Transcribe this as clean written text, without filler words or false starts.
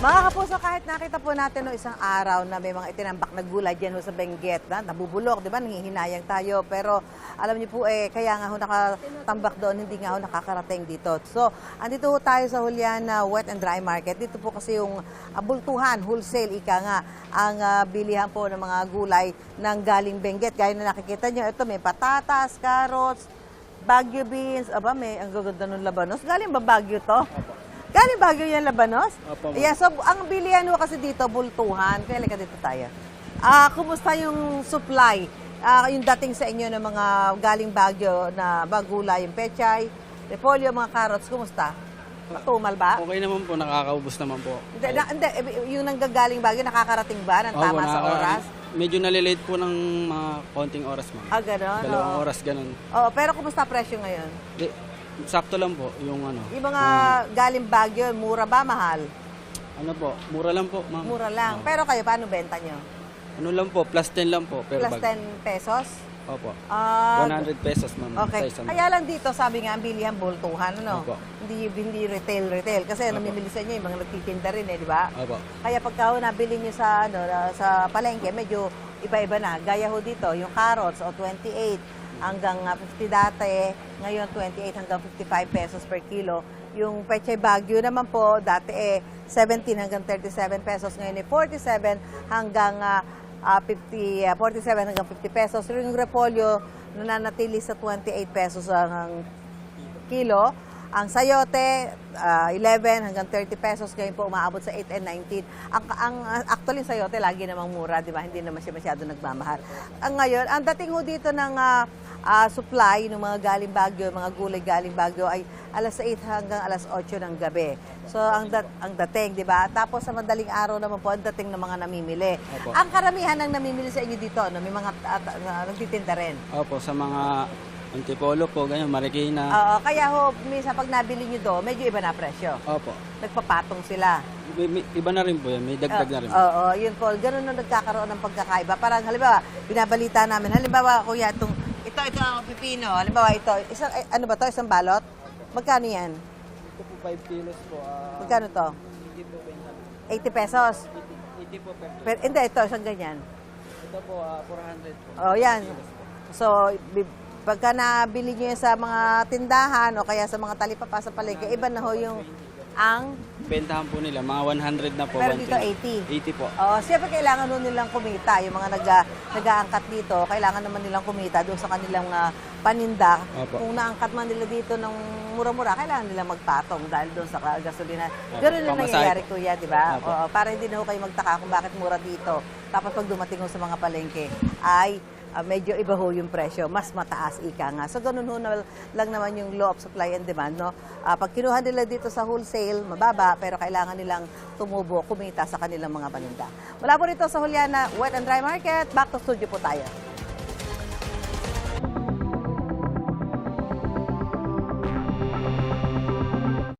Mga kapuso, kahit nakita po natin no isang araw na may mga itinambak na gulay dyan ho sa Benguet, na nabubulok, di ba? Nangihinayang tayo. Pero alam niyo po, kaya nga ho nakatambak doon, hindi nga ho nakakarating dito. So, andito ho tayo sa Juliana Wet and Dry Market. Dito po kasi yung bultuhan, wholesale, ika nga, ang bilihan po ng mga gulay ng galing Benguet. Gaya na nakikita nyo, ito may patatas, carrots, Baguio beans, aba, may ang gaganda ng labanos. Galing ba Baguio to? Galing Baguio yan, labanos? Opo. Yeah, so ang bilihan ho kasi dito, bultuhan. Kaya lika dito tayo. Kumusta yung supply? Yung dating sa inyo ng mga galing Baguio na bagulay, yung pechay, repolyo, mga carrots, kumusta? Matumal ba? Okay naman po, nakakaubos naman po. Hindi, yung nanggagaling Baguio, nakakarating ba ng tama sa oras? Medyo nalilate po ng mga konting oras, ma'am. Gano'n? Dalawang oras, ganun. Oo, pero kumusta presyo ngayon? Sakto lang po, yung ano. Yung mga galing Baguio, mura ba, mahal? Ano po, mura lang po, ma'am. Mura lang. Pero kayo, paano benta nyo? Ano lang po, plus 10 lang po per Plus bag. 10 pesos? Opo. 100 Ah, pesos, ma'am. okay. Sa isang Kaya lang dito, sabi nga, ang bilihan bultuhan, ano? Opo. Hindi retail. Kasi Opo. namimili sa inyo, yung mga nagtitinda rin, di ba? Opo. Kaya pagka nabili nyo sa, sa palengke, medyo iba-iba na. Gaya ho dito, yung carrots, o 28 hanggang 50 dati, ngayon 28 hanggang 55 pesos per kilo. Yung pechay Baguio naman po, dati 17 hanggang 37 pesos, ngayon 47 hanggang 47 hanggang 50 pesos. Yung repolyo, nananatili sa 28 pesos ang kilo. Ang sayote, 11 hanggang 30 pesos, ngayon po umaabot sa 8 and 19. Actually, sayote lagi namang mura, di ba? Hindi naman siya masyado nagmamahal. Ngayon, ang dating ho dito ng supply ng mga galing Baguio, mga gulay galing Baguio ay alas 8 hanggang alas 8 ng gabi. So, ang dating, di ba? Tapos sa madaling araw naman po, ang dating ng mga namimili. Opo. Ang karamihan ng namimili sa inyo dito, may mga nagtitinda rin. Opo, sa mga Antipolo po, ganyan, Marikina. Oo, kaya ho, minsan pag nabili nyo do, medyo iba na presyo. Opo. Nagpapatong sila. Iba na rin po yan, may dagdag na rin. Oo, yun po. Ganun na nagkakaroon ng pagkakaiba. Parang halimbawa, binabalita namin, halimbawa, kuya, ito ang pipino. Halimbawa, ito, ano ba to? Isang balot? Magkano yan? Ito po 5 kilos po. Magkano to? Hindi po 80 pesos? 80 po per kilo. Pero, hindi, ito, isang ganyan. Ito po, 400 po. Oh, yan. So, pagka nabili nyo yan sa mga tindahan o kaya sa mga talipapa sa palengke, iba na ho yung ang... Bentahan po nila, mga 100 na po. Pero dito 120. 80. 80 po. Siyempre kailangan nun nilang kumita. Yung mga nag-aangkat dito, kailangan naman nilang kumita doon sa kanilang paninda. Opo. Kung naangkat man nila dito ng mura-mura, kailangan nilang magpatong dahil doon sa gasolina. Opo. Ganun na Pamasahe nangyayari, po. kuya, di ba? Opo. Para hindi na ho kayo magtaka kung bakit mura dito. Tapos pag dumating ho sa mga palengke, ay medyo iba ho yung presyo, mas mataas ika nga. So ganun ho lang naman yung law of supply and demand, no? Pag kinuha nila dito sa wholesale, mababa, pero kailangan nilang tumubo, kumita sa kanilang mga paninda. Mula po rito sa Juliana Wet and Dry Market, back to studio po tayo.